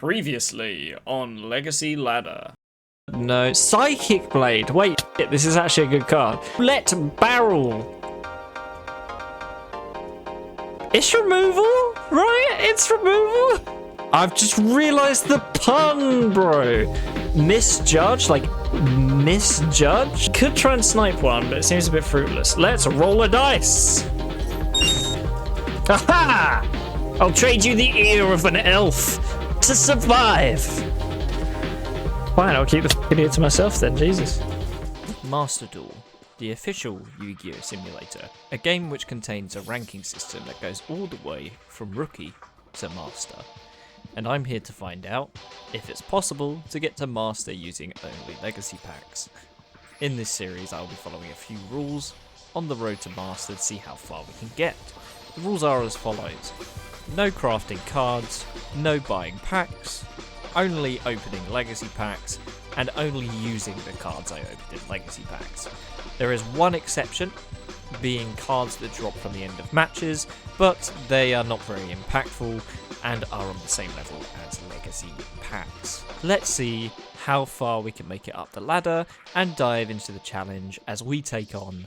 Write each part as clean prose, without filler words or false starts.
Previously on Legacy Ladder. No, Psychic Blade. Wait, this is actually a good card. Let Barrel. It's removal, right? It's removal. I've just realized the pun, bro. Misjudge, like misjudge. Could try and snipe one, but it seems a bit fruitless. Let's roll a dice. Aha! I'll trade you the ear of an elf to survive. Fine, I'll keep the f***ing ear to myself then, Jesus. Master Duel, the official Yu-Gi-Oh simulator. A game which contains a ranking system that goes all the way from rookie to master. And I'm here to find out if it's possible to get to master using only legacy packs. In this series, I'll be following a few rules on the road to master to see how far we can get. The rules are as follows. No crafting cards, no buying packs, only opening legacy packs, and only using the cards I opened in legacy packs. There is one exception, being cards that drop from the end of matches, but they are not very impactful and are on the same level as legacy packs. Let's see how far we can make it up the ladder and dive into the challenge as we take on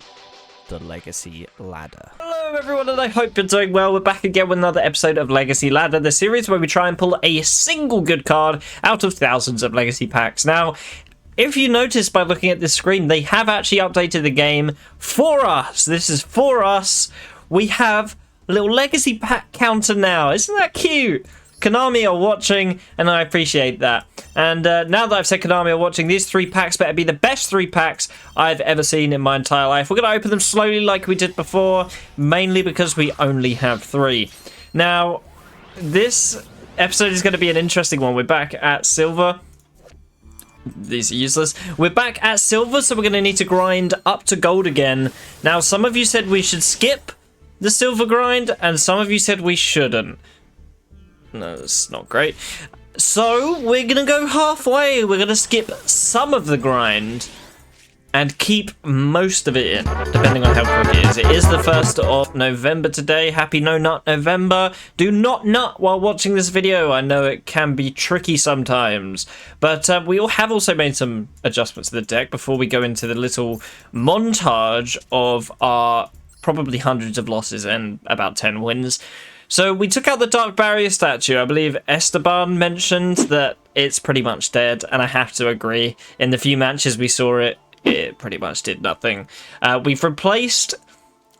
the Legacy Ladder. Hello everyone, and I hope you're doing well. We're back again with another episode of Legacy Ladder, the series where we try and pull a single good card out of thousands of legacy packs. Now, if you notice by looking at this screen, they have actually updated the game for us. This is for us. We have a little legacy pack counter now. Isn't that cute? Konami are watching, and I appreciate that. And now that I've said Konami are watching, these 3 packs better be the best 3 packs I've ever seen in my entire life. We're going to open them slowly like we did before, mainly because we only have 3. Now, this episode is going to be an interesting one. We're back at Silver. These are useless. We're back at Silver, so we're going to need to grind up to Gold again. Now, some of you said we should skip the Silver grind, and some of you said we shouldn't. No, that's not great. So, we're going to go halfway. We're going to skip some of the grind and keep most of it in, depending on how quick it is. It is the 1st of November today. Happy No Nut November. Do not nut while watching this video. I know it can be tricky sometimes. But we all have also made some adjustments to the deck before we go into the little montage of our probably hundreds of losses and about 10 wins. So we took out the Dark Barrier statue. I believe Esteban mentioned that it's pretty much dead, and I have to agree. In the few matches we saw it, it pretty much did nothing. We've replaced...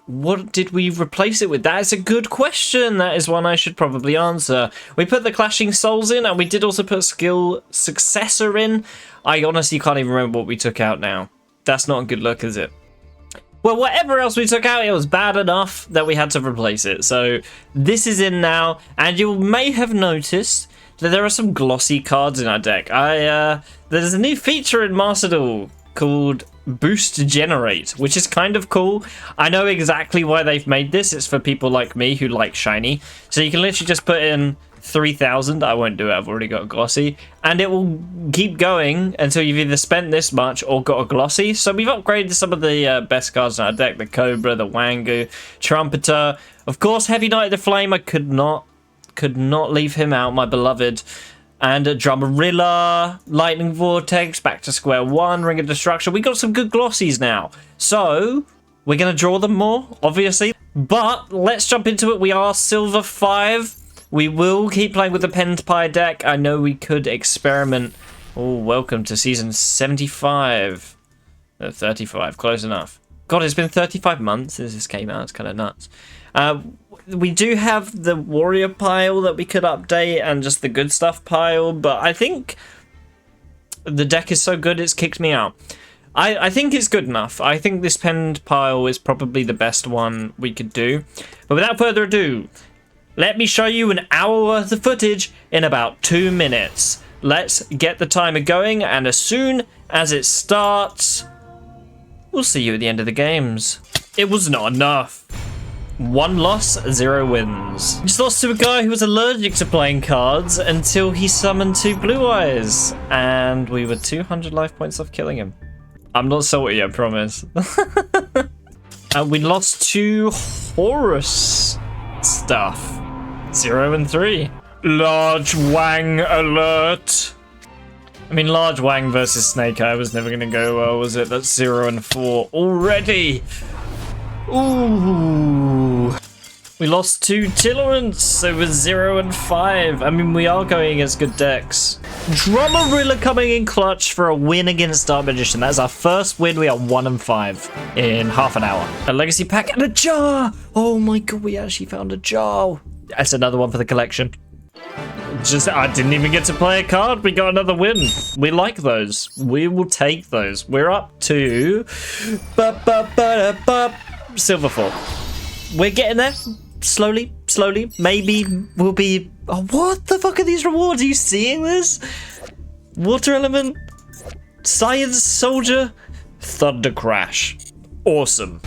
What did we replace it with? That is a good question. That is one I should probably answer. We put the Clashing Souls in, and we did also put Skill Successor in. I honestly can't even remember what we took out now. That's not a good look, is it? Well, whatever else we took out, it was bad enough that we had to replace it. So this is in now, and you may have noticed that there are some glossy cards in our deck. There's a new feature in Master Duel called Boost Generate, which is kind of cool. I know exactly why they've made this. It's for people like me who like shiny. So you can literally just put in 3,000. I won't do it. I've already got a glossy. And it will keep going until you've either spent this much or got a glossy. So we've upgraded some of the best cards in our deck. The Cobra, the Wangu, Trumpeter. Of course, Heavy Knight of the Flame. I could not leave him out, my beloved. And a Drummerilla, Lightning Vortex, back to square one, Ring of Destruction. We got some good glossies now. So we're going to draw them more, obviously. But let's jump into it. We are Silver 5. We will keep playing with the Penned Pie deck. I know we could experiment. Oh, welcome to season 75. 35, close enough. God, it's been 35 months since this came out. It's kind of nuts. We do have the Warrior pile that we could update and just the good stuff pile, but I think the deck is so good it's kicked me out. I think it's good enough. I think this Penned Pile is probably the best one we could do. But without further ado, let me show you an hour worth of footage in about 2 minutes. Let's get the timer going, and as soon as it starts, we'll see you at the end of the games. It was not enough. 1 loss, 0 wins. Just lost to a guy who was allergic to playing cards until he summoned 2 blue eyes, and we were 200 life points off killing him. I'm not salty, I promise. And we lost to Horus stuff. 0 and 3. Large Wang alert. I mean, Large Wang versus Snake Eye was never going to go well, was it? That's 0 and 4 already. Ooh. We lost to Tillerants, so we're 0 and 5. I mean, we are going against good decks. Drummerilla coming in clutch for a win against Dark Magician. That is our first win. We are 1 and 5 in half an hour. A legacy pack and a jar. Oh my god, we actually found a jar. That's another one for the collection. I didn't even get to play a card. We got another win. We like those. We will take those. We're up to Silver 4. We're getting there. Slowly. Maybe we'll be... Oh, what the fuck are these rewards? Are you seeing this? Water Element. Science Soldier. Thunder Crash. Awesome.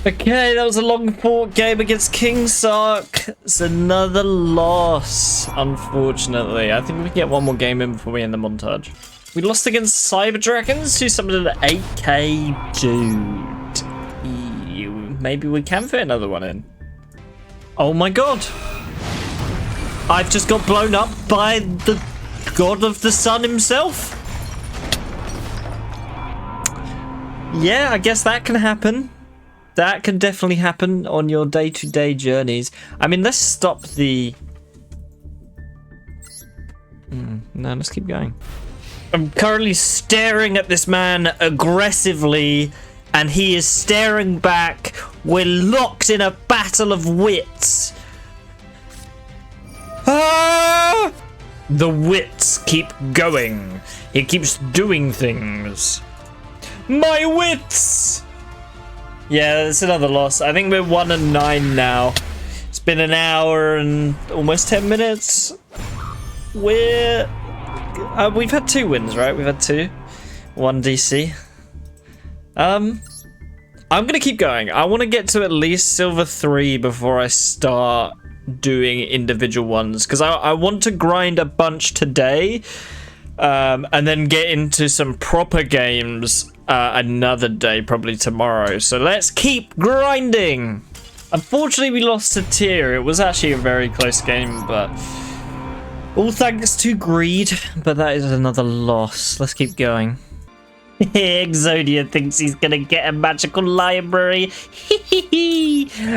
Okay, that was a long fought game against King Sark. It's another loss, unfortunately. I think we can get one more game in before we end the montage. We lost against Cyber Dragons, who summoned an 8k dude. Ew. Maybe we can fit another one in. Oh my god. I've just got blown up by the god of the sun himself. Yeah, I guess that can happen. That can definitely happen on your day-to-day journeys. I mean, let's stop the... No, let's keep going. I'm currently staring at this man aggressively, and he is staring back. We're locked in a battle of wits. Ah! The wits keep going. He keeps doing things. My wits! Yeah, it's another loss. I think we're 1 and 9 now. It's been an hour and almost 10 minutes. We've had 2 wins, right? We've had 2. 1 DC. I'm gonna keep going. I want to get to at least Silver 3 before I start doing individual ones, because I want to grind a bunch today, and then get into some proper games another day, probably tomorrow. So let's keep grinding. Unfortunately, we lost to Tier. It was actually a very close game, but all thanks to greed. But that is another loss. Let's keep going. Exodia thinks he's gonna get a magical library.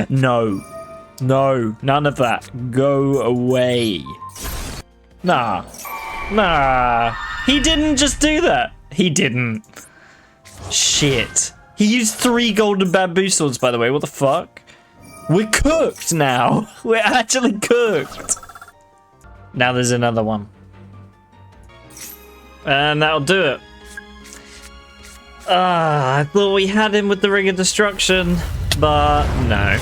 No, none of that. Go away. Nah. He didn't just do that. He didn't. Shit. He used 3 golden bamboo swords, by the way. What the fuck? We're cooked now. We're actually cooked. Now there's another one. And that'll do it. I thought we had him with the Ring of Destruction, but no.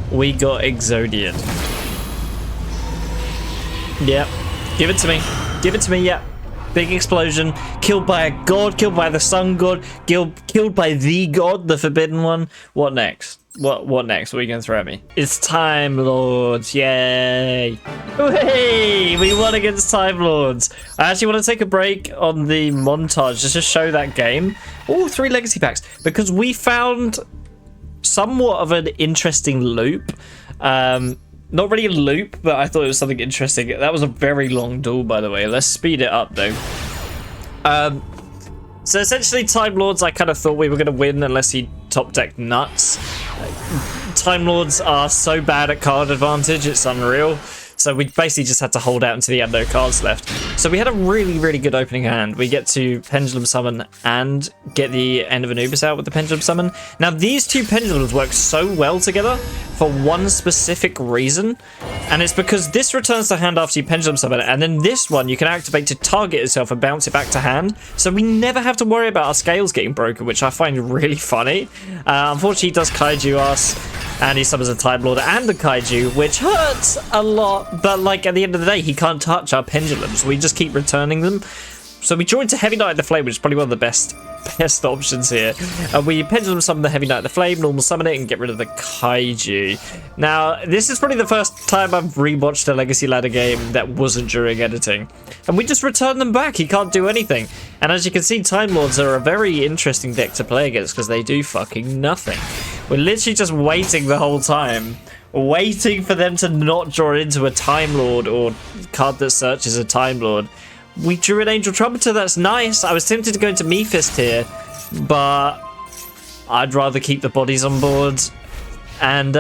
We got Exodian. Yep. Give it to me. Give it to me, yep. Big explosion. Killed by a god. Killed by the sun god. Killed by the god, the forbidden one. What next? What next? What are you going to throw at me? It's Time Lords. Yay. Hey, we won against Time Lords. I actually want to take a break on the montage just to show that game. Oh, 3 legacy packs. Because we found somewhat of an interesting loop. Not really a loop, but I thought it was something interesting. That was a very long duel, by the way. Let's speed it up, though. So essentially, Time Lords, I kind of thought we were going to win unless he top decked nuts. Time Lords are so bad at card advantage, it's unreal. So we basically just had to hold out until he had no cards left. So we had a really, really good opening hand. We get to Pendulum Summon and get the End of Anubis out with the Pendulum Summon. Now, these 2 Pendulums work so well together for one specific reason. And it's because this returns to hand after you Pendulum Summon it. And then this one you can activate to target itself and bounce it back to hand. So we never have to worry about our scales getting broken, which I find really funny. Unfortunately, he does Kaiju us. And he summons a Time Lord and a Kaiju, which hurts a lot. But, like, at the end of the day, he can't touch our pendulums. We just keep returning them. So we joined to Heavy Knight of the Flame, which is probably one of the best options here. We Pendulum Summon the Heavy Knight of the Flame, normal summon it, and get rid of the Kaiju. Now, this is probably the first time I've rewatched a Legacy Ladder game that wasn't during editing. And we just return them back. He can't do anything. And as you can see, Time Lords are a very interesting deck to play against because they do fucking nothing. We're literally just waiting the whole time waiting for them to not draw into a Time Lord or card that searches a Time Lord. We drew an Angel Trumpeter, that's nice. I was tempted to go into Mephist here, but I'd rather keep the bodies on board. And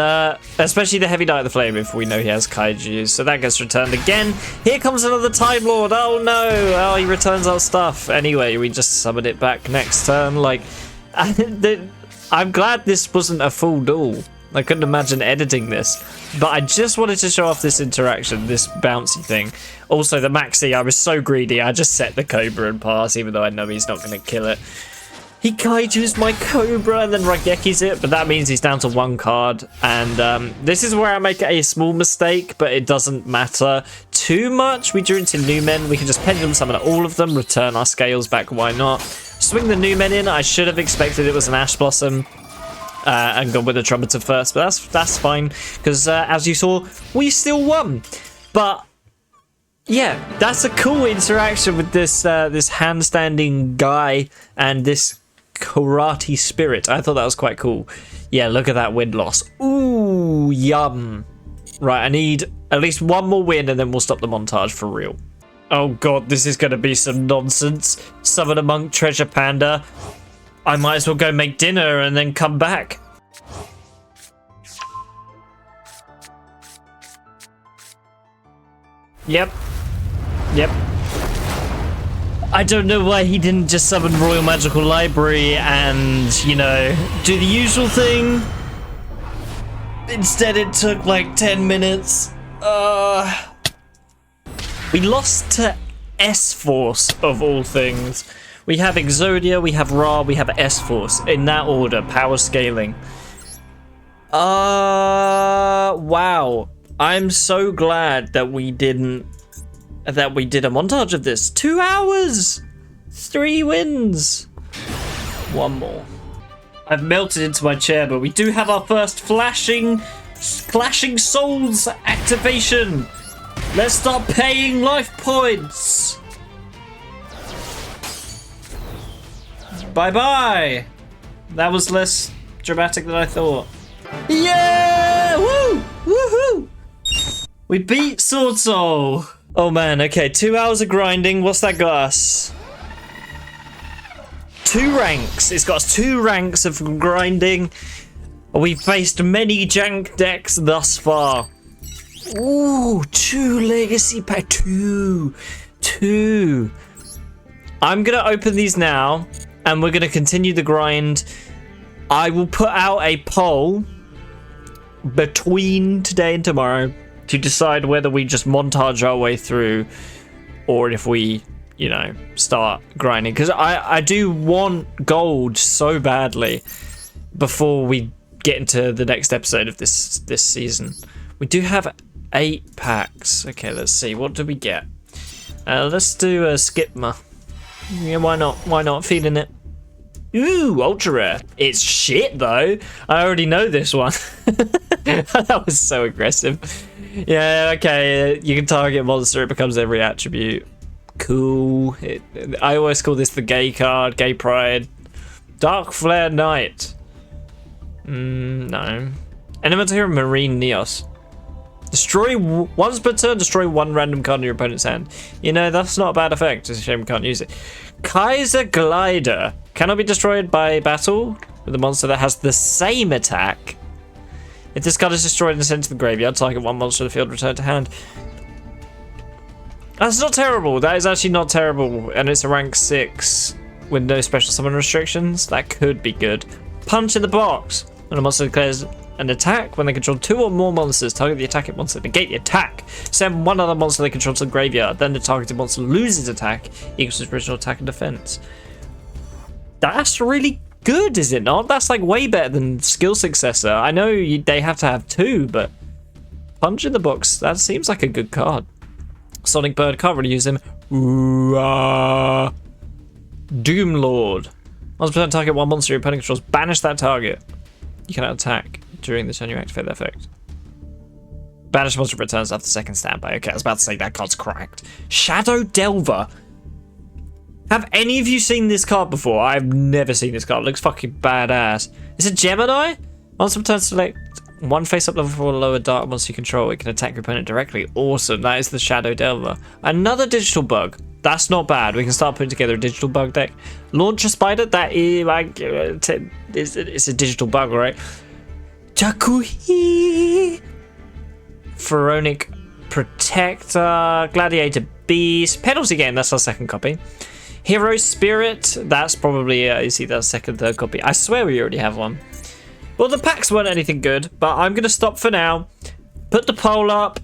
especially the Heavy Knight of the Flame if we know he has Kaiju. So that gets returned again. Here comes another Time Lord. Oh no. Oh, he returns our stuff. Anyway, we just summon it back next turn. Like, I'm glad this wasn't a full duel. I couldn't imagine editing this. But I just wanted to show off this interaction, this bouncy thing. Also, the Maxi, I was so greedy. I just set the Cobra and pass, even though I know he's not going to kill it. He Kaiju's my Cobra and then Rageki's it, but that means he's down to 1 card. And this is where I make a small mistake, but it doesn't matter too much. We drew into new men. We can just Pendulum Summon all of them, return our scales back, why not? Swing the new men in. I should have expected it was an Ash Blossom and gone with the Trumpeter first, but that's fine, because as you saw, we still won. But yeah, that's a cool interaction with this this handstanding guy and this karate spirit. I thought that was quite cool. Yeah, look at that win loss. Ooh, yum. Right, I need at least 1 more win and then we'll stop the montage for real. Oh god, this is going to be some nonsense. Summon a monk, treasure panda. I might as well go make dinner and then come back. Yep. I don't know why he didn't just summon Royal Magical Library and, you know, do the usual thing. Instead, it took like 10 minutes. We lost to S-Force, of all things. We have Exodia, we have Ra, we have S-Force. In that order, power scaling. Wow. I'm so glad that we did a montage of this. 2 hours! 3 wins! 1 more. I've melted into my chair, but we do have our first Clashing Souls activation! Let's start paying life points! Bye-bye! That was less dramatic than I thought. Yeah! Woo! Woohoo! We beat Sword Soul! Oh man, okay, 2 hours of grinding. What's that got us? 2 ranks. It's got us 2 ranks of grinding. We've faced many jank decks thus far. Ooh, 2 legacy pack. 2. I'm gonna open these now, and we're gonna continue the grind. I will put out a poll between today and tomorrow to decide whether we just montage our way through or if we, you know, start grinding. Because I do want gold so badly before we get into the next episode of this season. We do have 8 packs. Okay, let's see. What do we get? Let's do a Skipma. Yeah, why not? Why not? Feeling it. Ooh, ultra rare. It's shit though. I already know this one. That was so aggressive. Yeah, okay. You can target monster. It becomes every attribute. Cool. I always call this the gay card. Gay pride. Dark Flare Knight. No. Elemental Hero Marine Neos. Destroy once per turn. Destroy 1 random card in your opponent's hand. You know, that's not a bad effect. It's a shame we can't use it. Kaiser Glider. Cannot be destroyed by battle with a monster that has the same attack. If this card is destroyed and sent to the graveyard, target 1 monster in the field, return to hand. That's not terrible. That is actually not terrible. And it's a rank 6 with no special summon restrictions. That could be good. Punch in the box. When a monster declares an attack, when they control 2 or more monsters, target the attacking monster, negate the attack. Send 1 other monster they control to the graveyard. Then the targeted monster loses attack, equals its original attack and defense. That's really good, is it not? That's like way better than Skill Successor. I know they have to have 2, but Punch in the box, that seems like a good card. Sonic Bird, can't really use him. Doom Lord. Once per turn, target 1 monster your opponent controls. Banish that target. You cannot attack during the turn you activate that effect. Banish monster returns after the second standby. Okay, I was about to say that card's cracked. Shadow Delver. Have any of you seen this card before? I've never seen this card. It looks fucking badass. Is it Gemini? Once per turn, select One face-up level for a lower dark monster you control. It can attack your opponent directly. Awesome. That is the Shadow Delver. Another digital bug. That's not bad. We can start putting together a digital bug deck. Launcher Spider. That is like it's a digital bug, right? Jakuhi. Pharaonic Protector. Gladiator Beast. Penalty Game. That's our second copy. Hero Spirit. That's probably is either second, third copy. I swear we already have one. Well, the packs weren't anything good, but I'm going to stop for now. Put the poll up.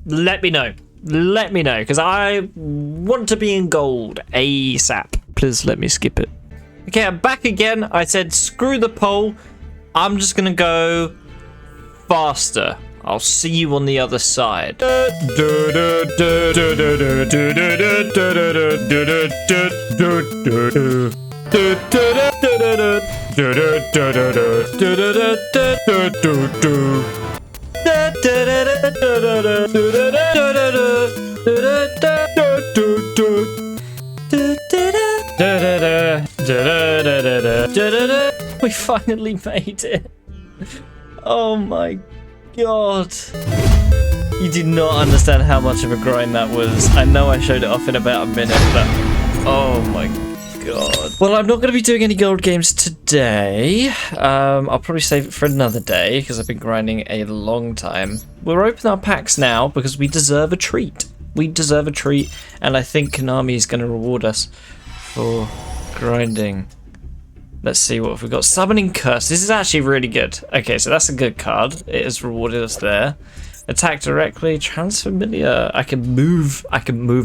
Let me know. Let me know, because I want to be in gold ASAP. Please let me skip it. Okay, I'm back again. I said screw the poll. I'm just going to go faster. I'll see you on the other side. We finally made it. Oh my god. You do not understand how much of a grind that was. I know I showed it off in about a minute, but oh my god. Well, I'm not going to be doing any gold games today. I'll probably save it for another day because I've been grinding a long time. We'll open our packs now because we deserve a treat. We deserve a treat, and I think Konami is going to reward us for grinding. Let's see what we've got. Summoning Curse. This is actually really good. Okay, so that's a good card. It has rewarded us there. Attack directly. Transfamiliar. I can move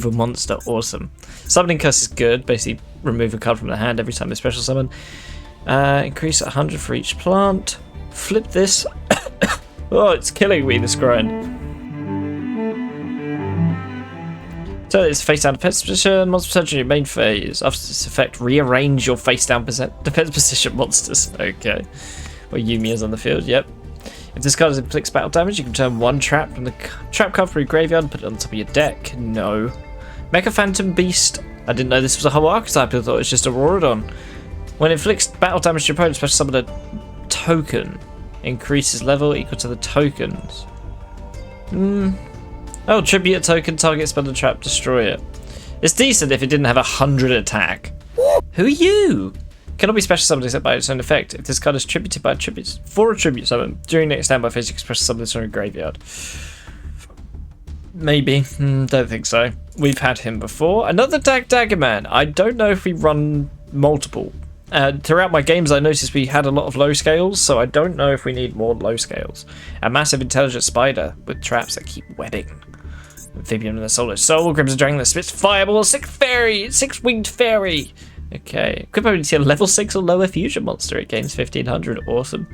a monster. Awesome. Summoning Curse is good. Basically, remove a card from the hand every time they special summon. Increase 100 for each plant. Flip this. Oh, it's killing me, this grind. So it's face down defense position, monster percentage in your main phase. After this effect, rearrange your face down defense position monsters. Okay. Well, Yumi is on the field, yep. If this card inflicts battle damage, you can turn one trap from the trap card from your graveyard and put it on top of your deck. No. Mecha Phantom Beast. I didn't know this was a whole archetype, I thought it was just a Aurodon. When it inflicts battle damage to your opponent, special summon a token. Increases level equal to the tokens. Oh, tribute a token, target spell and trap, destroy it. It's decent if it didn't have 100 attack. Who are you? Cannot be special summoned except by its own effect. If this card is tributed by attributes for a tribute summon, during next standby phase you can special summon this from your graveyard. Maybe. Don't think so. We've had him before. Another Dagdagerman. I don't know if we run multiple. Throughout my games, I noticed we had a lot of low scales, so I don't know if we need more low scales. A massive intelligent spider with traps that keep webbing. Amphibian and the Solar Soul, Crimson Dragon that spits fireball, six-winged fairy. Okay, equip ability to level 6 or lower fusion monster. It gains 1500. Awesome.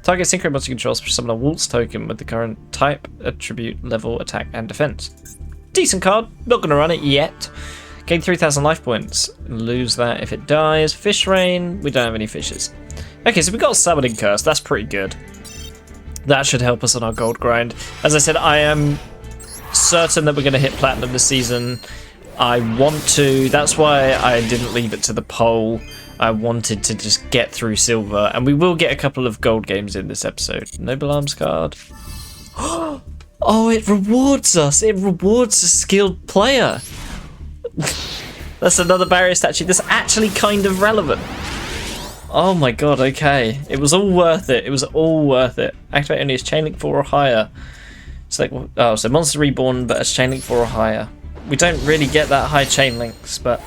Target synchro monster controls for summon a Waltz token with the current type, attribute, level, attack, and defense. Decent card. Not going to run it yet. Gain 3000 life points. Lose that if it dies. Fish Rain. We don't have any fishes. Okay, so we got a Summoning Curse. That's pretty good. That should help us on our gold grind. As I said, I am certain that we're going to hit platinum this season. I want to. That's why I didn't leave it to the poll. I wanted to just get through silver, and we will get a couple of gold games in this episode. Noble Arms card. Oh, it rewards us. It rewards a skilled player. That's another barrier statue that's actually kind of relevant. Oh my god, okay. It was all worth it. It was all worth it. Activate only as Chain Link 4 or higher. It's like, oh, so Monster Reborn, but as Chain Link 4 or higher. We don't really get that high chain links, but...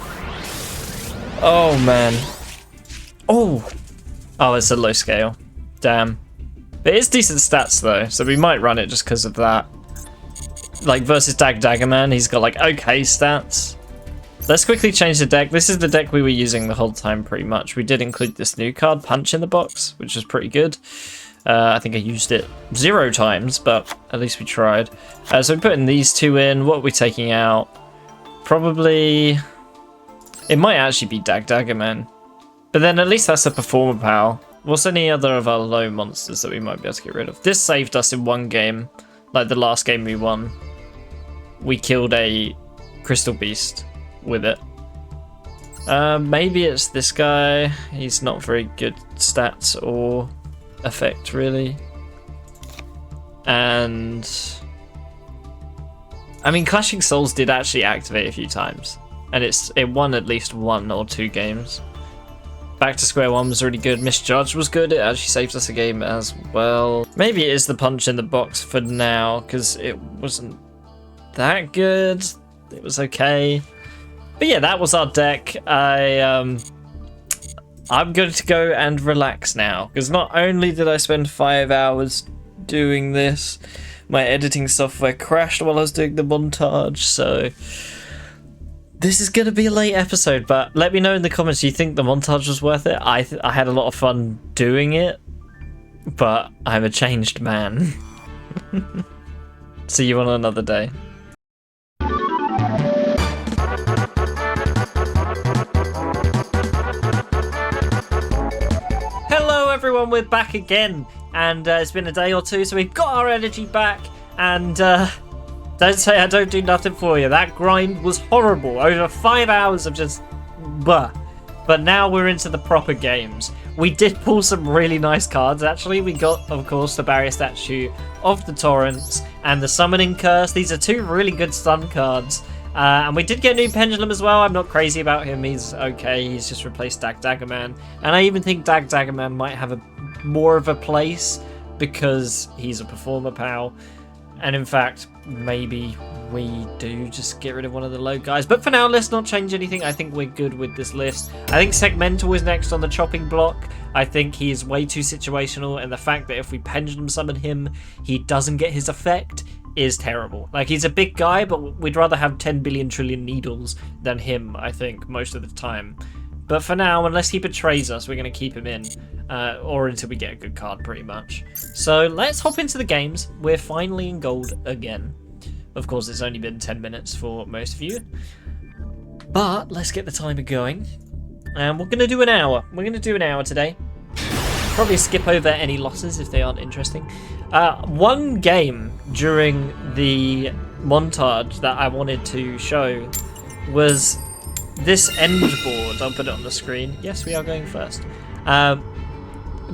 Oh, man. Oh! Oh, it's a low scale. Damn. It is decent stats, though, so we might run it just because of that. Like, versus Dagdagerman, he's got, like, okay stats. Let's quickly change the deck. This is the deck we were using the whole time, pretty much. We did include this new card, Punch, in the box, which was pretty good. I think I used it 0 times, but at least we tried. So we're putting these two in. What are we taking out? Probably... It might actually be Dagdagerman. But then at least that's a performer pal. What's any other of our low monsters that we might be able to get rid of? This saved us in one game. Like the last game we won. We killed a Crystal Beast with it. Maybe it's this guy. He's not very good stats or... effect, really. And I mean, Clashing Souls did actually activate a few times, and it won at least 1 or 2 games. Back to Square One was really good. Misjudged was good. It actually saved us a game as well. Maybe it is the punch in the box for now, because it wasn't that good. It was okay. But yeah, that was our deck. I'm going to go and relax now, because not only did I spend 5 hours doing this, my editing software crashed while I was doing the montage, so this is going to be a late episode, but let me know in the comments, do you think the montage was worth it? I had a lot of fun doing it, but I'm a changed man. See you on another day. Hello everyone, we're back again, and it's been a day or two, so we've got our energy back, and don't say I don't do nothing for you. That grind was horrible. Over 5 hours of just blah. But now we're into the proper games. We did pull some really nice cards, actually. We got, of course, the Barrier Statue of the Torrents and the Summoning Curse. These are 2 really good stun cards. And we did get a new Pendulum as well. I'm not crazy about him. He's okay. He's just replaced Dag Daggerman. And I even think Dag Daggerman might have more of a place because he's a performer pal. And in fact, maybe we do just get rid of one of the low guys. But for now, let's not change anything. I think we're good with this list. I think Segmental is next on the chopping block. I think he is way too situational. And the fact that if we Pendulum Summon him, he doesn't get his effect is terrible. Like, he's a big guy, but we'd rather have 10 billion trillion needles than him, I think, most of the time. But for now, unless he betrays us, we're going to keep him in. Or until we get a good card, pretty much. So let's hop into the games. We're finally in gold again. Of course, it's only been 10 minutes for most of you. But let's get the timer going. And we're going to do an hour. We're going to do an hour today. Probably skip over any losses if they aren't interesting. One game during the montage that I wanted to show was this end board. I'll put it on the screen. Yes, we are going first.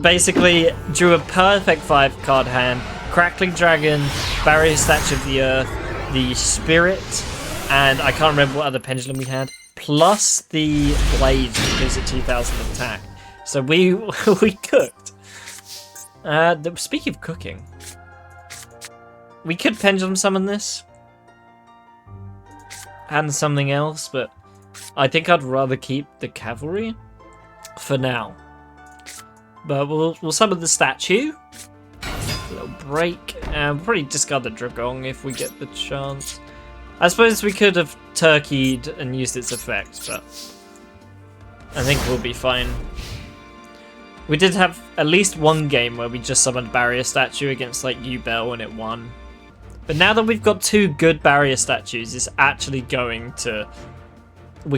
Basically, drew a perfect 5-card hand. Crackling Dragon, Barrier Statue of the Earth, the Spirit, and I can't remember what other Pendulum we had. Plus the Blades, because at 2000 attack. So we cooked. Speaking of cooking, we could Pendulum Summon this. And something else, but I think I'd rather keep the Cavalry for now. But we'll summon the statue. A little break. And we'll probably discard the Dragong if we get the chance. I suppose we could have turkeyed and used its effect, but I think we'll be fine. We did have at least one game where we just summoned Barrier Statue against like Yugioh and it won. But now that we've got 2 good Barrier Statues, it's actually we're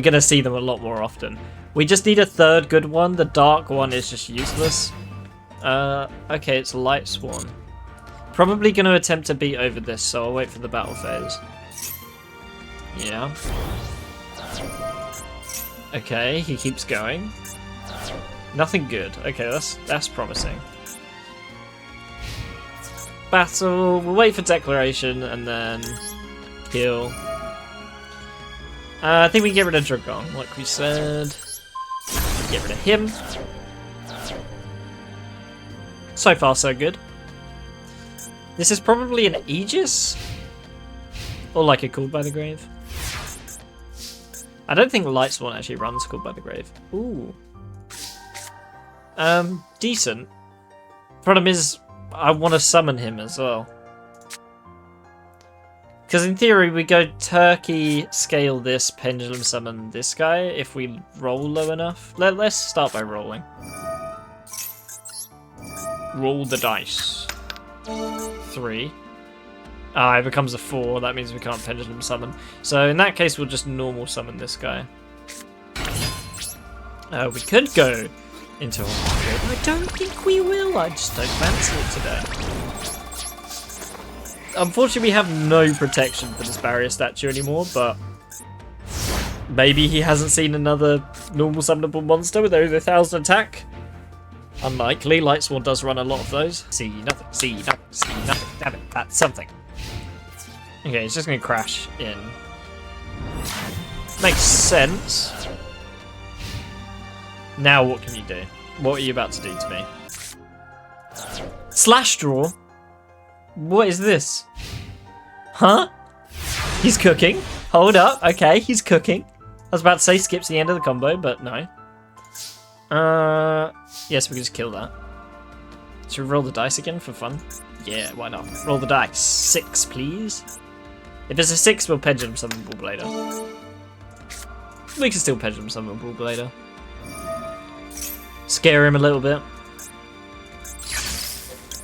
going to see them a lot more often. We just need a 3rd good one. The dark one is just useless. Okay, it's Light Swan. Probably going to attempt to beat over this, so I'll wait for the battle phase. Yeah. Okay, he keeps going. Nothing good. Okay, that's promising. Battle. We'll wait for declaration and then heal. I think we can get rid of Dragong, like we said. Get rid of him. So far, so good. This is probably an Aegis? Or like a Called by the Grave. I don't think Light Swan actually runs Called by the Grave. Ooh. Decent. Problem is, I want to summon him as well. Because in theory, we go Turkey, scale this, Pendulum Summon this guy if we roll low enough. Let's start by rolling. Roll the dice. 3. It becomes a 4. That means we can't Pendulum Summon. So in that case, we'll just normal summon this guy. We could go into a 100. I don't think we will. I just don't fancy it today. Unfortunately, we have no protection for this Barrier Statue anymore, but maybe he hasn't seen another normal summonable monster with over 1000 attack. Unlikely. Lightsworn does run a lot of those. See nothing, see nothing, see nothing. Damn it, that's something. Okay, it's just gonna crash in. Makes sense. Now what can you do? What are you about to do to me? Slash draw? What is this? Huh? He's cooking. Hold up. Okay, he's cooking. I was about to say skips the end of the combo, but no. Yes, we can just kill that. Should we roll the dice again for fun? Yeah, why not? Roll the dice. 6, please. If it's a 6, we'll pendulum summon Ballblader. We can still pendulum summon Ballblader. Scare him a little bit.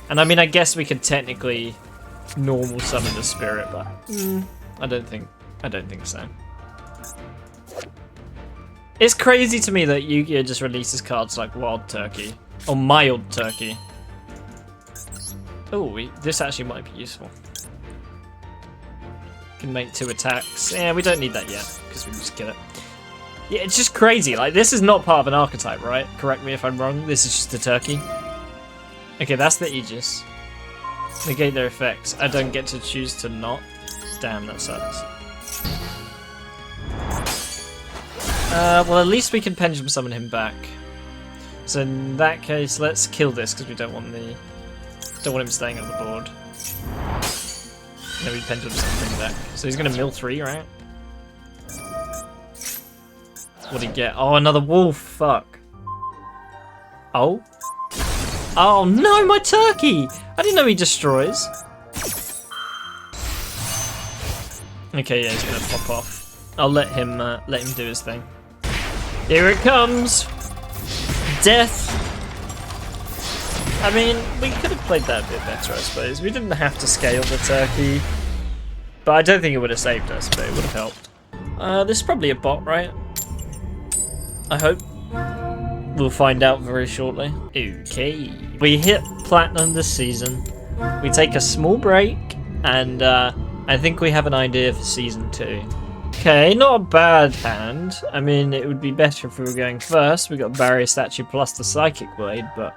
And I mean, I guess we could technically normal summon the spirit, but I don't think so. It's crazy to me that Yu-Gi-Oh just releases cards like Wild Turkey or Mild Turkey. Oh, this actually might be useful. Can make 2 attacks. Yeah, we don't need that yet because we can just kill it. Yeah, it's just crazy. Like, this is not part of an archetype, right? Correct me if I'm wrong. This is just a turkey. Okay, that's the Aegis. Negate their effects. I don't get to choose to not. Damn, that sucks. Well, at least we can pendulum summon him back. So in that case, let's kill this because we don't want him staying on the board. Then we pendulum summon him back. So he's gonna mill 3, right? What'd he get? Oh, another wolf. Fuck. Oh. Oh no, my turkey! I didn't know he destroys. Okay, yeah, he's gonna pop off. I'll let him do his thing. Here it comes! Death! I mean, we could have played that a bit better, I suppose. We didn't have to scale the turkey. But I don't think it would have saved us, but it would have helped. This is probably a bot, right? I hope. We'll find out very shortly. Okay. We hit Platinum this season. We take a small break, and I think we have an idea for Season 2. Okay, not a bad hand. I mean, it would be better if we were going first. We got Barrier Statue plus the Psychic Blade, but...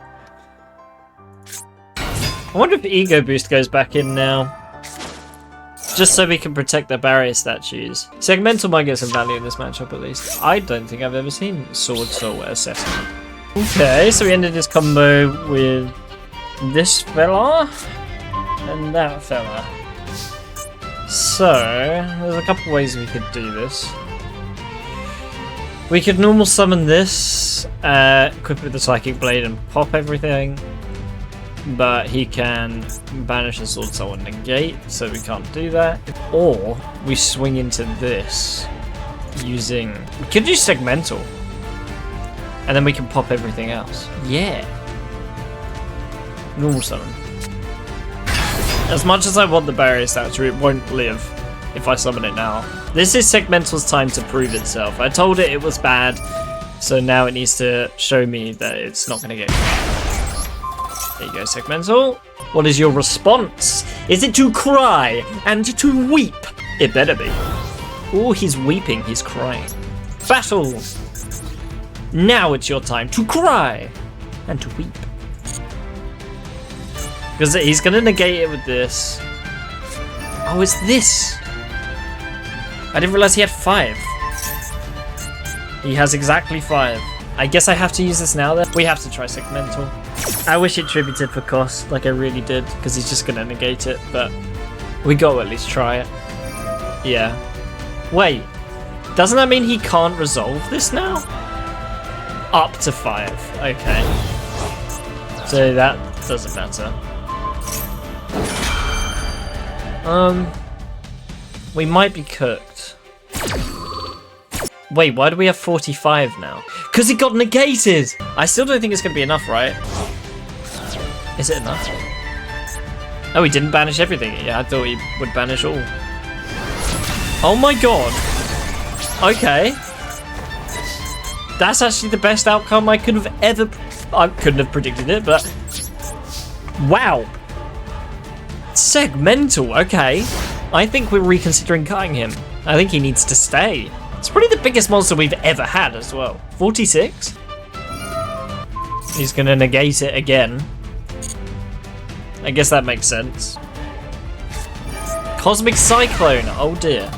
I wonder if Ego Boost goes back in now. Just so we can protect the Barrier Statues. Segmental might get some value in this matchup at least. I don't think I've ever seen Sword Soul Assessment. Okay, so we ended this combo with this fella and that fella. So, there's a couple ways we could do this. We could normal summon this, equip it with the Psychic Blade and pop everything. But he can banish the Sword Soul and negate, so we can't do that. Or we swing into this using... We could do Segmental. And then we can pop everything else. Yeah. Normal summon. As much as I want the Barrier Statue, it won't live if I summon it now. This is Segmental's time to prove itself. I told it was bad, so now it needs to show me that it's not going to get there you go, Segmental. What is your response? Is it to cry and to weep? It better be. Oh, he's weeping, he's crying. Battle! Now it's your time to cry and to weep. Because he's going to negate it with this. Oh, it's this. I didn't realize he had 5. He has exactly 5. I guess I have to use this now then. We have to try Segmental. I wish it tributed for cost, like I really did, because he's just going to negate it, but we got to at least try it. Yeah. Wait, doesn't that mean he can't resolve this now? Up to 5, okay. So that doesn't matter. We might be cooked. Wait, why do we have 45 now? Because it got negated! I still don't think it's going to be enough, right? Is it enough? Oh, he didn't banish everything. Yeah, I thought he would banish all. Oh my god. Okay. That's actually the best outcome I could have ever... I couldn't have predicted it, but... Wow. Segmental, okay. I think we're reconsidering cutting him. I think he needs to stay. It's probably the biggest monster we've ever had as well. 46? He's gonna negate it again. I guess that makes sense. Cosmic Cyclone, oh dear.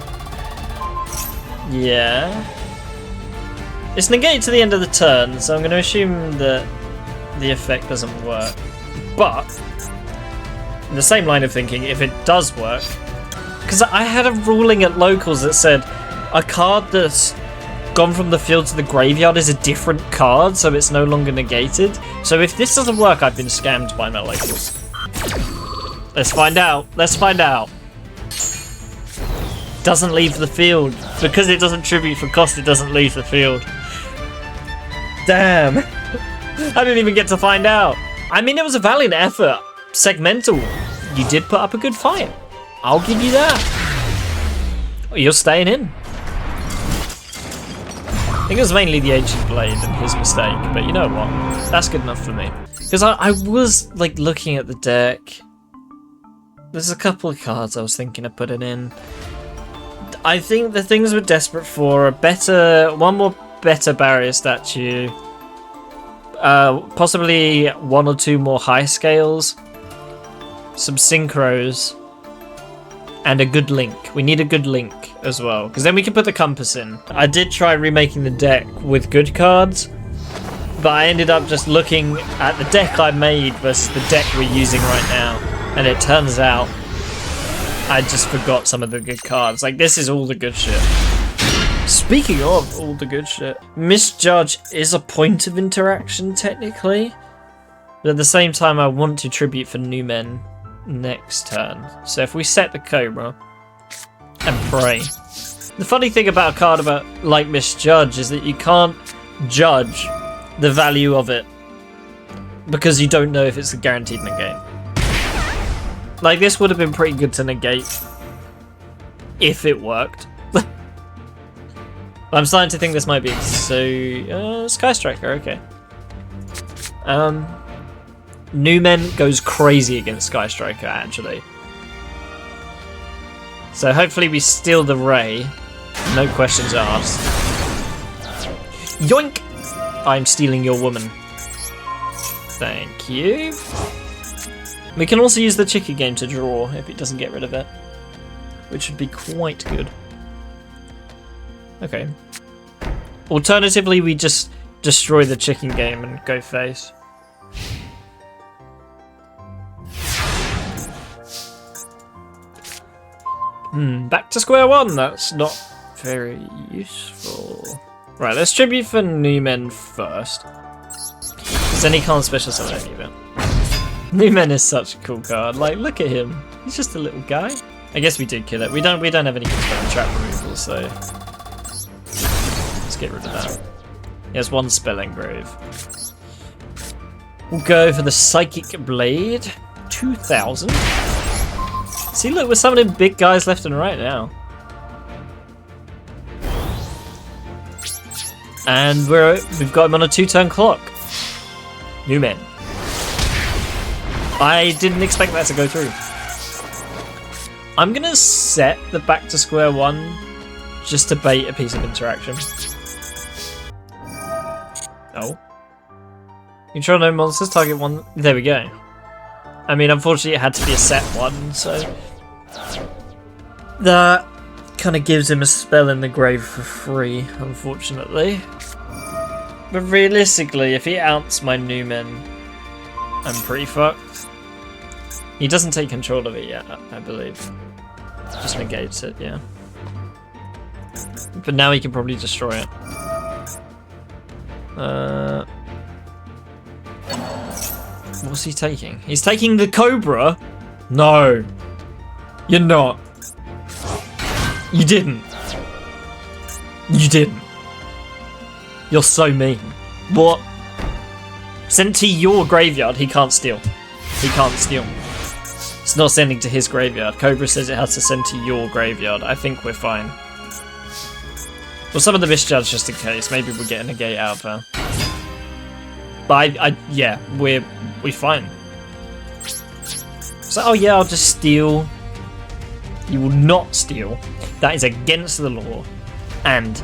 Yeah. It's negated to the end of the turn, so I'm going to assume that the effect doesn't work. But, in the same line of thinking, if it does work, because I had a ruling at locals that said a card that's gone from the field to the graveyard is a different card, so it's no longer negated. So if this doesn't work, I've been scammed by my locals. Let's find out. Let's find out. Doesn't leave the field. Because it doesn't tribute for cost, it doesn't leave the field. Damn. I didn't even get to find out. I mean, it was a valiant effort. Segmental. You did put up a good fight. I'll give you that. You're staying in. I think it was mainly the Ancient Blade and his mistake, but you know what? That's good enough for me. Because I was like looking at the deck. There's a couple of cards I was thinking of putting in. I think the things we're desperate for are one more better barrier statue, possibly one or two more high scales, some synchros, and a good link. We need a good link as well, because then we can put the compass in. I did try remaking the deck with good cards, but I ended up just looking at the deck I made versus the deck we're using right now, and it turns out I just forgot some of the good cards. Like, this is all the good shit. Speaking of all the good shit, Misjudge is a point of interaction, technically. But at the same time, I want to tribute for new men next turn. So if we set the Cobra and pray. The funny thing about a card like Misjudge is that you can't judge the value of it because you don't know if it's a guaranteed negate. Like, this would have been pretty good to negate if it worked. I'm starting to think this might be Sky Striker, okay. New Men goes crazy against Sky Striker, actually. So hopefully we steal the Ray. No questions asked. Yoink! I'm stealing your woman. Thank you. We can also use the Chicky game to draw if it doesn't get rid of it, which would be quite good. Okay. Alternatively, we just destroy the chicken game and go face. Back to square one. That's not very useful. Right, let's tribute for new men first. Because then he can't special summon any of it. New Men is such a cool card. Like, look at him. He's just a little guy. I guess we did kill it. We don't have any spell trap removal, so let's get rid of that. He has one spell engrave. We'll go for the Psychic Blade. 2,000. See, look, we're summoning big guys left and right now. And we've got him on a 2-turn clock. New Men. I didn't expect that to go through. I'm gonna set the back to square one just to bait a piece of interaction. Oh. Control no monsters, target one. There we go. I mean, unfortunately it had to be a set one, so that kind of gives him a spell in the grave for free, unfortunately. But realistically, if he outs my new men, I'm pretty fucked. He doesn't take control of it yet, I believe. Just negates it, yeah. But now he can probably destroy it. What's he taking? He's taking the Cobra? No. You're not. You didn't. You didn't. You're so mean. What? Sent to your graveyard, he can't steal. He can't steal. It's not sending to his graveyard. Cobra says it has to send to your graveyard. I think we're fine. Well, some of the misjudge just in case. Maybe we'll get a negate out of her. But yeah, we're fine. So, oh yeah, I'll just steal. You will not steal. That is against the law. And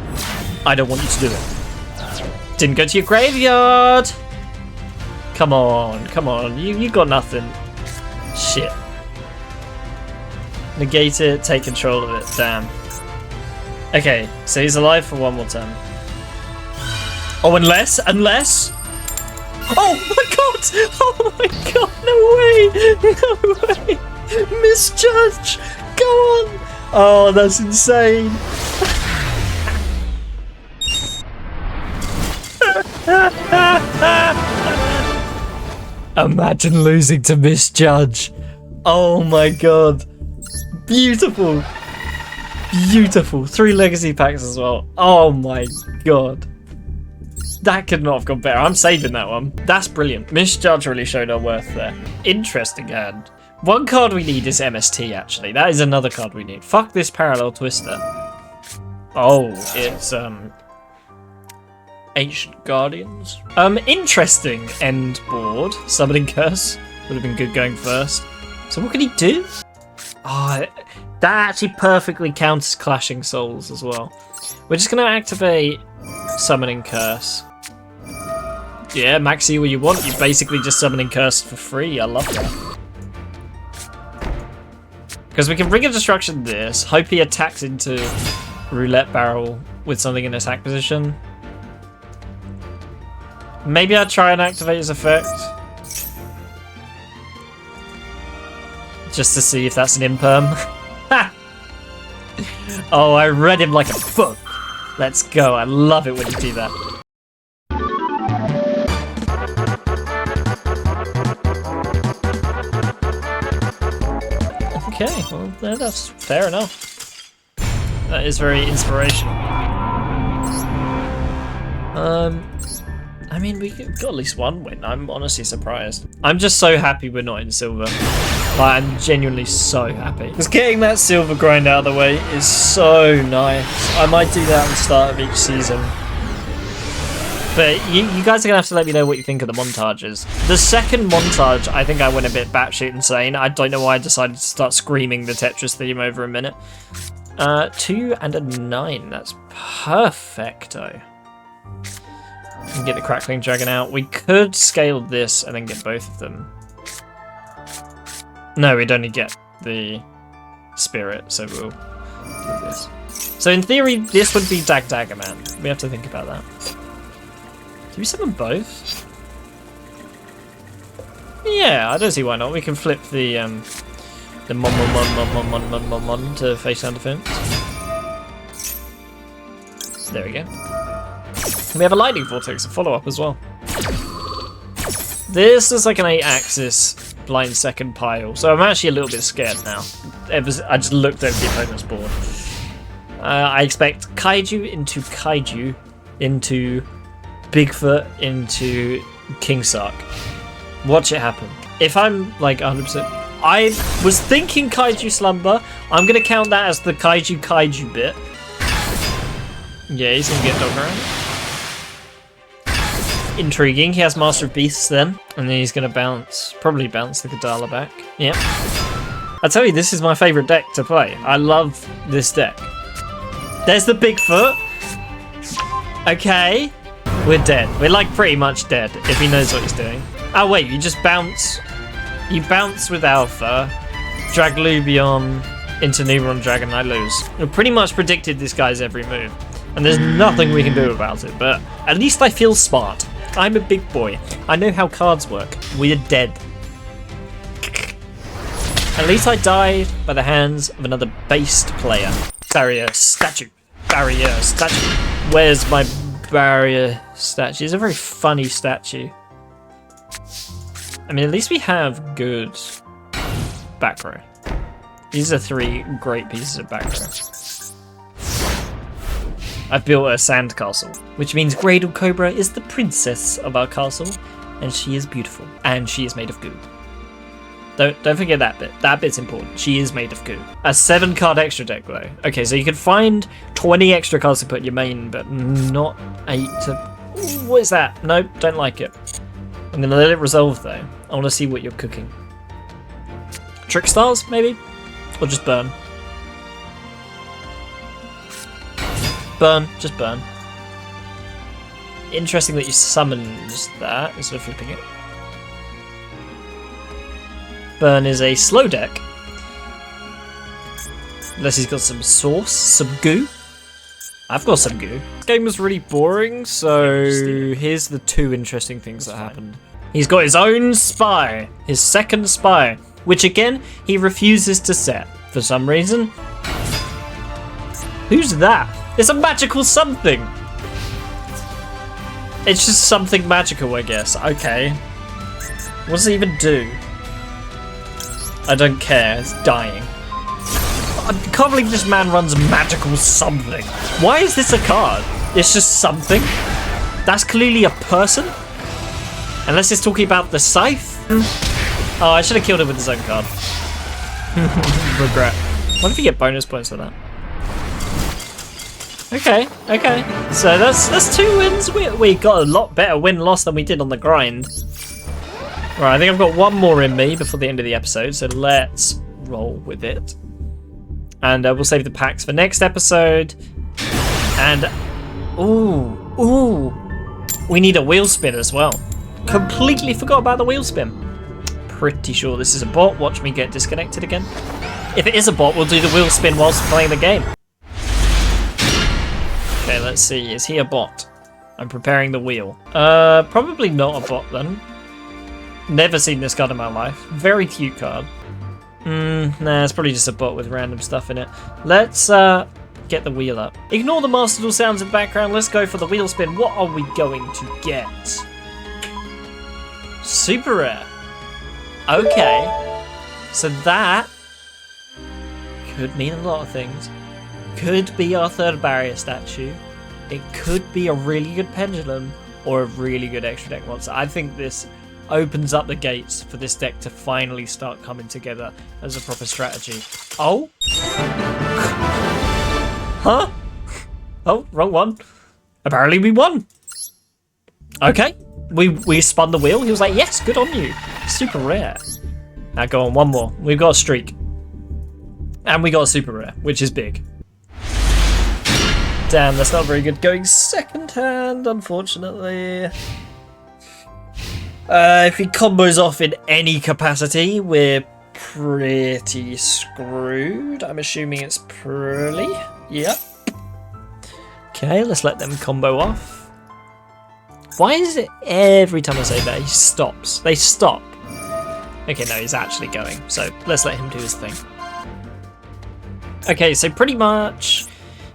I don't want you to do it. Didn't go to your graveyard. Come on, come on. You got nothing. Shit. Negate it, take control of it. Damn. Okay, so he's alive for one more turn. Oh, unless? Oh my god! Oh my god, no way! No way! Misjudge! Go on! Oh, that's insane! Imagine losing to Misjudge. Oh my god. Beautiful. Beautiful. 3 legacy packs as well. Oh my god. That could not have gone better. I'm saving that one. That's brilliant. Misjudge really showed our worth there. Interesting hand. One card we need is MST, actually. That is another card we need. Fuck this Parallel Twister. Oh, it's, Ancient Guardians. Interesting end board. Summoning Curse. Would have been good going first. So what can he do? Oh, that actually perfectly counters Clashing Souls as well. We're just going to activate Summoning Curse. Yeah, maxi what you want. You're basically just Summoning Curse for free. I love that. Because we can bring a Destruction this. Hope he attacks into Roulette Barrel with something in attack position. Maybe I'll try and activate his effect. Just to see if that's an imperm. Ha! Oh, I read him like a book. Let's go. I love it when you do that. Okay, well, that's fair enough. That is very inspirational. I mean, we got at least one win. I'm honestly surprised. I'm just so happy we're not in silver. Like, I'm genuinely so happy. Because getting that silver grind out of the way is so nice. I might do that at the start of each season. But you guys are going to have to let me know what you think of the montages. The second montage, I think I went a bit batshit insane. I don't know why I decided to start screaming the Tetris theme over a minute. 2 and a 9. That's perfecto. And get the Crackling Dragon out. We could scale this and then get both of them. No, we'd only get the Spirit, so we'll do this. So in theory, this would be Dagger Man. We have to think about that. Do we summon both? Yeah, I don't see why not. We can flip the Mon to face down defense. There we go. We have a Lightning Vortex, a follow-up as well. This is like an 8-axis blind second pile, so I'm actually a little bit scared now. I just looked over the opponent's board. I expect Kaiju into Bigfoot into King Sark. Watch it happen. If I'm like 100%, I was thinking Kaiju Slumber. I'm gonna count that as the Kaiju bit. Yeah, he's gonna get dog around. Intriguing. He has Master of Beasts then, and then he's gonna probably bounce the Kadala back. Yeah. I tell you, this is my favorite deck to play. I love this deck. There's the Bigfoot. Okay. We're dead. We're like pretty much dead if he knows what he's doing. Oh wait, you just bounce. You bounce with Alpha, drag Lubion into Neuron Dragon, I lose. We pretty much predicted this guy's every move. And there's nothing we can do about it, but at least I feel smart. I'm a big boy. I know how cards work. We're dead. At least I died by the hands of another based player. Barrier statue. Barrier statue. Where's my barrier statue? It's a very funny statue. I mean, at least we have good back row. These are 3 great pieces of back row. I've built a sand castle, which means Gradle Cobra is the princess of our castle, and she is beautiful, and she is made of goo. Don't forget that bit. That bit's important. She is made of goo. A 7-card extra deck though. Okay, so you can find 20 extra cards to put in your main, but not 8 to... What is that? Nope, don't like it. I'm gonna let it resolve though. I want to see what you're cooking. Trick Stars, maybe? Or just burn? Burn, just burn. Interesting that you summoned that instead of flipping it. Burn is a slow deck. Unless he's got some sauce, some goo. I've got some goo. This game was really boring, so here's the 2 interesting things that happened. He's got his own spy, his second spy, which again, he refuses to set for some reason. Who's that? It's a magical something. It's just something magical, I guess. Okay. What does it even do? I don't care, it's dying. I can't believe this man runs a magical something. Why is this a card? It's just something? That's clearly a person? Unless it's talking about the scythe? Oh, I should have killed him with his own card. Regret. What if you get bonus points for that? Okay. So that's 2 wins. We got a lot better win-loss than we did on the grind. Right, I think I've got 1 more in me before the end of the episode, so let's roll with it. And we'll save the packs for next episode. And ooh, we need a wheel spin as well. Completely forgot about the wheel spin. Pretty sure this is a bot. Watch me get disconnected again. If it is a bot, we'll do the wheel spin whilst playing the game. Okay, let's see. Is he a bot? I'm preparing the wheel. Probably not a bot then. Never seen this card in my life. Very cute card. Nah, it's probably just a bot with random stuff in it. Let's get the wheel up. Ignore the Master Duel sounds in the background. Let's go for the wheel spin. What are we going to get? Super rare. Okay. So that could mean a lot of things. Could be our 3rd barrier statue. It could be a really good pendulum or a really good extra deck monster. I think this opens up the gates for this deck to finally start coming together as a proper strategy. Oh? Huh? Oh, wrong one. Apparently we won. Okay. We spun the wheel. He was like, yes, good on you. Super rare. Now go on, 1 more. We've got a streak. And we got a super rare, which is big. Damn, that's not very good. Going second hand, unfortunately. If he combos off in any capacity, we're pretty screwed. I'm assuming it's Pearly. Yep. Okay, let's let them combo off. Why is it every time I say that he stops? They stop. Okay, no, he's actually going. So let's let him do his thing. Okay, so pretty much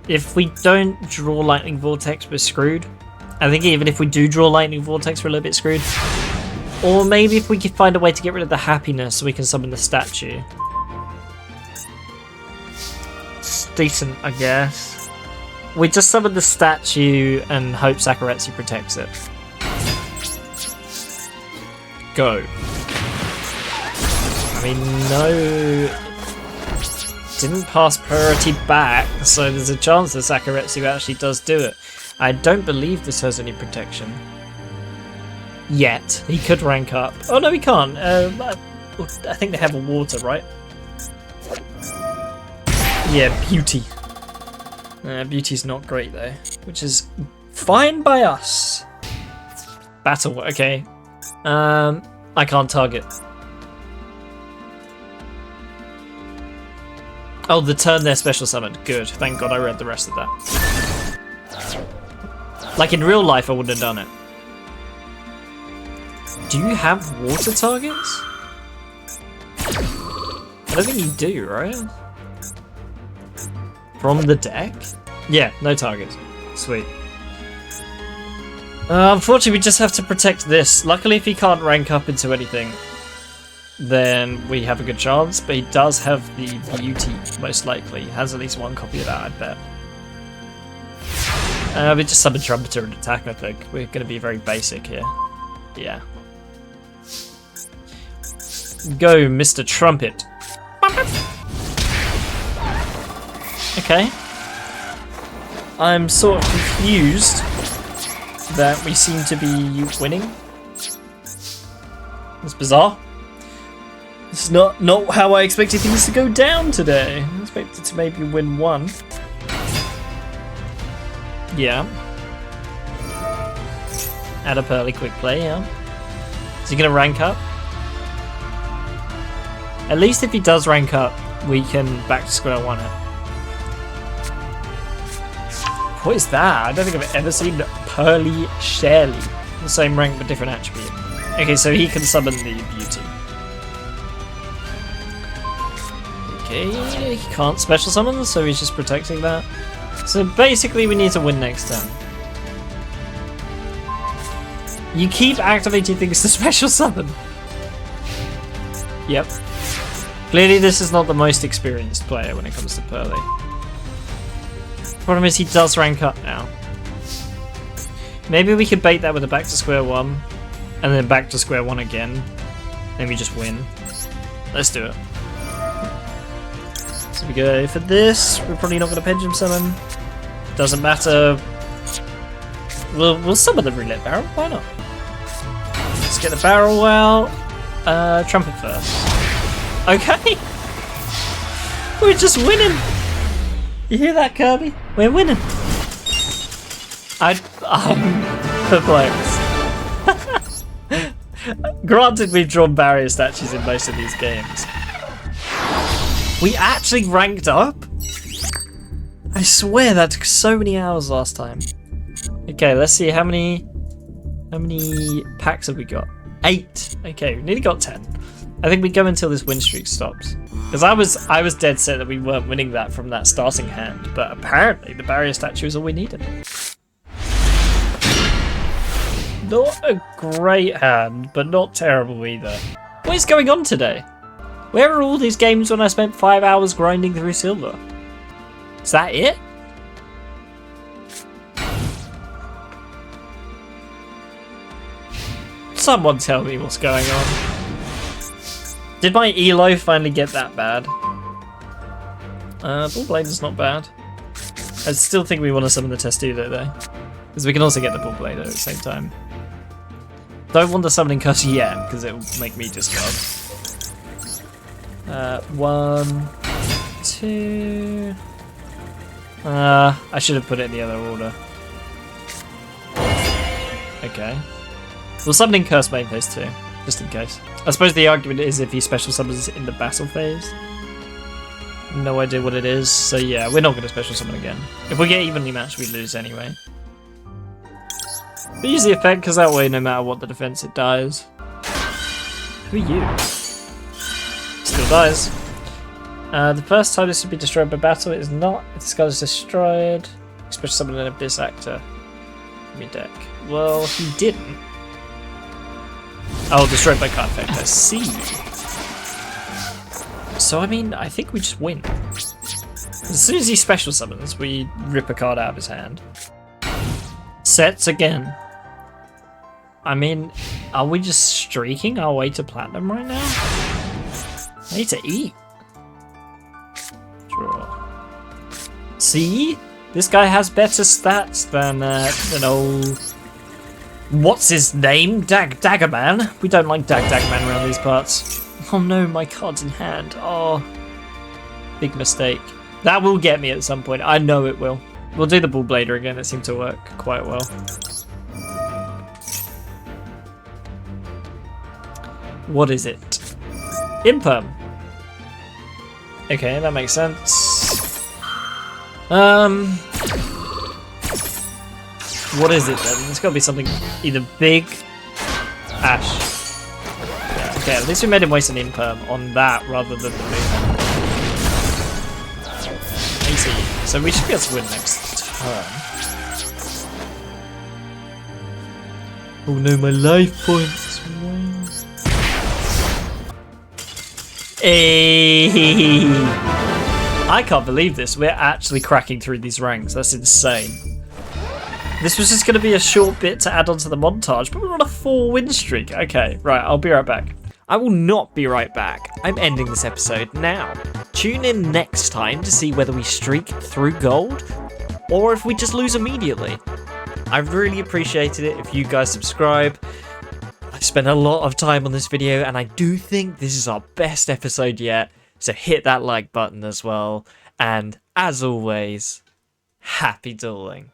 if we don't draw Lightning Vortex, we're screwed. I think even if we do draw Lightning Vortex, we're a little bit screwed. Or maybe if we could find a way to get rid of the happiness so we can summon the statue. It's decent, I guess. We just summon the statue and hope Sakuretsu protects it. Go. I mean, no... Didn't pass priority back, so there's a chance that Sakuretsu actually does do it. I don't believe this has any protection. Yet. He could rank up. Oh no, he can't. I think they have a water, right? Yeah, beauty. Beauty's not great though, which is fine by us. Battle, okay. I can't target. Oh, the turn they're special summoned. Good. Thank God I read the rest of that. Like in real life, I wouldn't have done it. Do you have water targets? I don't think you do, right? From the deck? Yeah, no targets. Sweet. Unfortunately, we just have to protect this. Luckily, if he can't rank up into anything, then we have a good chance. But he does have the beauty, most likely. He has at least 1 copy of that, I'd bet. We just summon Trumpeter and attack, I think. We're going to be very basic here. Yeah. Go, Mr. Trumpet. Okay. I'm sort of confused that we seem to be winning. It's bizarre. It's not how I expected things to go down today. I expected to maybe win 1. Yeah. Add up early quick play, yeah. Is he gonna rank up? At least if he does rank up, we can back to square one it. What is that? I don't think I've ever seen Pearly Shirley. The same rank but different attribute. Okay, so he can summon the beauty. Okay, he can't special summon, so he's just protecting that. So basically we need to win next turn. You keep activating things to special summon. Yep. Clearly this is not the most experienced player when it comes to Pearly. Problem is he does rank up now. Maybe we could bait that with a back to square one, and then back to square one again, and we just win. Let's do it. So we go for this. We're probably not going to pendulum summon. Doesn't matter. We'll summon the roulette barrel. Why not? Let's get the barrel out. Trumpet first. Okay. We're just winning. You hear that, Kirby? We're winning. I'm perplexed. Granted, we've drawn barrier statues in most of these games. We actually ranked up? I swear that took so many hours last time. Okay, let's see how many packs have we got? 8. Okay, we nearly got 10. I think we go until this win streak stops. Because I was dead set that we weren't winning that from that starting hand, but apparently the barrier statue is all we needed. Not a great hand, but not terrible either. What is going on today? Where are all these games when I spent 5 hours grinding through silver? Is that it? Someone tell me what's going on. Did my elo finally get that bad? Bull Blade is not bad. I still think we want to summon the Testudo though, because we can also get the Bull Blade at the same time. Don't want the summoning curse yet, because it will make me discard. 1, 2. I should have put it in the other order. Okay. Well, summoning curse main phase 2, just in case. I suppose the argument is if he special summons in the battle phase. No idea what it is, so yeah, we're not going to special summon again. If we get evenly matched, we lose anyway. But use the effect, because that way, no matter what the defense, it dies. Who are you? Still dies. The first time this would be destroyed by battle, it is not. If this card is destroyed, special summon an Abyss Actor. Give me deck. Well, he didn't. Oh, destroyed by card effect, I see. So, I mean, I think we just win. As soon as he special summons, we rip a card out of his hand. Sets again. I mean, are we just streaking our way to platinum right now? I need to eat. Draw. See? This guy has better stats than old... What's his name? Daggerman? We don't like Daggerman around these parts. Oh no, my card's in hand. Oh, big mistake. That will get me at some point. I know it will. We'll do the Bull Blader again. It seemed to work quite well. What is it? Imperm. Okay, that makes sense. What is it then? It's got to be something either big, Ash. Yeah, okay, at least we made him waste an imperm on that rather than the big. Easy. So we should be able to win next turn. Oh no, my life points. Hey! I can't believe this. We're actually cracking through these ranks. That's insane. This was just going to be a short bit to add on to the montage, but we're on a 4 win streak. Okay, right, I'll be right back. I will not be right back. I'm ending this episode now. Tune in next time to see whether we streak through gold or if we just lose immediately. I really appreciated it if you guys subscribe. I've spent a lot of time on this video and I do think this is our best episode yet. So hit that like button as well. And as always, happy dueling.